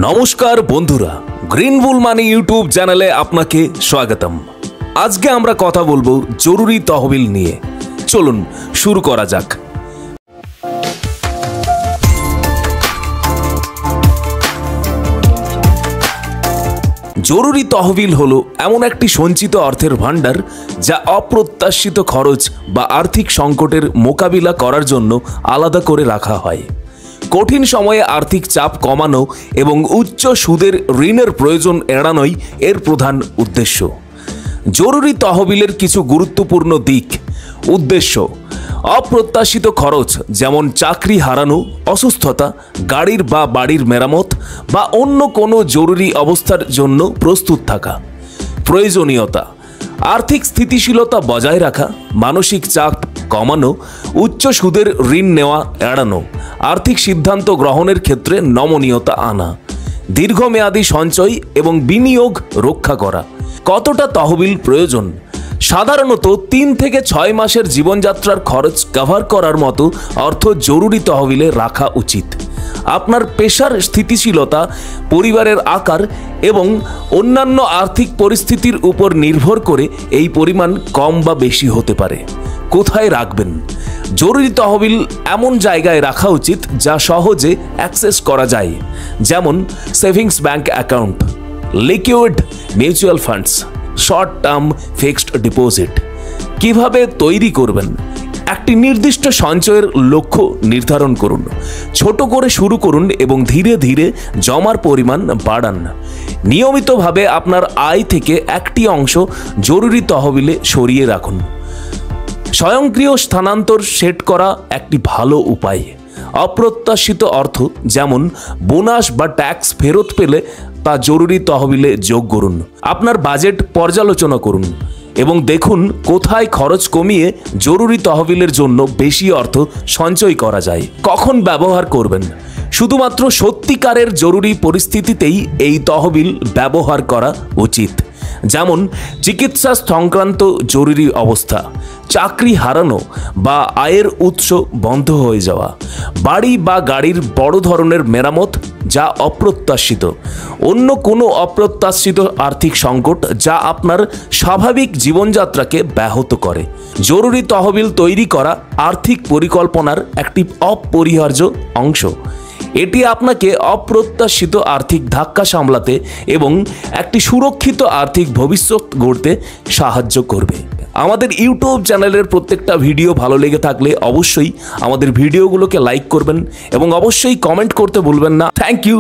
নমস্কার বন্ধুরা, গ্রিন বুল মানি ইউটিউব চ্যানেলে আপনাকে স্বাগতম। আজকে আমরা কথা বলবো জরুরি তহবিল নিয়ে। চলুন শুরু করা যাক। জরুরি তহবিল হলো এমন একটি সঞ্চিত অর্থের ভাণ্ডার যা অপ্রত্যাশিত খরচ বা আর্থিক সংকটের মোকাবিলা করার জন্য আলাদা করে রাখা হয়। কঠিন সময়ে আর্থিক চাপ কমানো এবং উচ্চ সুদের ঋণের প্রয়োজন এড়ানোই এর প্রধান উদ্দেশ্য। জরুরি তহবিলের কিছু গুরুত্বপূর্ণ দিক। উদ্দেশ্য: অপ্রত্যাশিত খরচ যেমন চাকরি হারানো, অসুস্থতা, গাড়ির বা বাড়ির মেরামত বা অন্য কোনো জরুরি অবস্থার জন্য প্রস্তুত থাকা। প্রয়োজনীয়তা: আর্থিক স্থিতিশীলতা বজায় রাখা, মানসিক চাপ কমানো, উচ্চ সুদের ঋণ নেওয়া এড়ানো, আর্থিক সিদ্ধান্ত গ্রহণের ক্ষেত্রে নমনীয়তা আনা, দীর্ঘমেয়াদী সঞ্চয় এবং বিনিয়োগ রক্ষা করা। কতটা তহবিল প্রয়োজন? সাধারণত 3 থেকে 6 মাসের জীবনযাত্রার খরচ কভার করার মতো অর্থ জরুরি তহবিলে রাখা উচিত। আপনার পেশার স্থিতিশীলতা, পরিবারের আকার এবং অন্যান্য আর্থিক পরিস্থিতির উপর নির্ভর করে এই পরিমাণ কম বা বেশি হতে পারে। কোথায় রাখবেন? জরুরি তহবিল এমন জায়গায় রাখা উচিত যা সহজে অ্যাক্সেস করা যায়, যেমন savings bank account, liquid mutual funds, short term fixed deposit. কিভাবে তৈরি করবেন? একটি নির্দিষ্ট সঞ্চয়ের লক্ষ্য নির্ধারণ করুন। ছোট করে শুরু করুন এবং ধীরে ধীরে জমার পরিমাণ বাড়ান। নিয়মিতভাবে আপনার আয় থেকে একটি অংশ জরুরি তহবিলে সরিয়ে রাখুন। স্বয়ংক্রিয় স্থানান্তর সেট করা একটি ভালো উপায়। অপ্রত্যাশিত অর্থ যেমন বোনাস বা ট্যাক্স ফেরত পেলে তা জরুরি তহবিলে যোগ করুন। আপনার বাজেট পর্যালোচনা করুন এবং দেখুন কোথায় খরচ কমিয়ে জরুরি তহবিলের জন্য বেশি অর্থ সঞ্চয় করা যায়। কখন ব্যবহার করবেন? শুধুমাত্র সত্যিকারের জরুরি পরিস্থিতিতেই এই তহবিল ব্যবহার করা উচিত, যেমন চিকিৎসা সংক্রান্ত জরুরি অবস্থা, চাকরি হারানো বা আয়ের উৎস বন্ধ হয়ে যাওয়া, বাড়ি বা গাড়ির বড় ধরনের মেরামত যা অপ্রত্যাশিত, অন্য কোনো অপ্রত্যাশিত আর্থিক সংকট যা আপনার স্বাভাবিক জীবনযাত্রাকে ব্যাহত করে। জরুরি তহবিল তৈরি করা আর্থিক পরিকল্পনার একটি অপরিহার্য অংশ। এটি আপনাকে অপ্রত্যাশিত আর্থিক ধাক্কা সামলাতে এবং একটি সুরক্ষিত আর্থিক ভবিষ্যৎ গড়তে সাহায্য করবে। আমাদের ইউটিউব চ্যানেলের প্রত্যেকটা ভিডিও ভালো লেগে থাকলে অবশ্যই আমাদের ভিডিওগুলোকে লাইক করবেন এবং অবশ্যই কমেন্ট করতে ভুলবেন না। Thank you.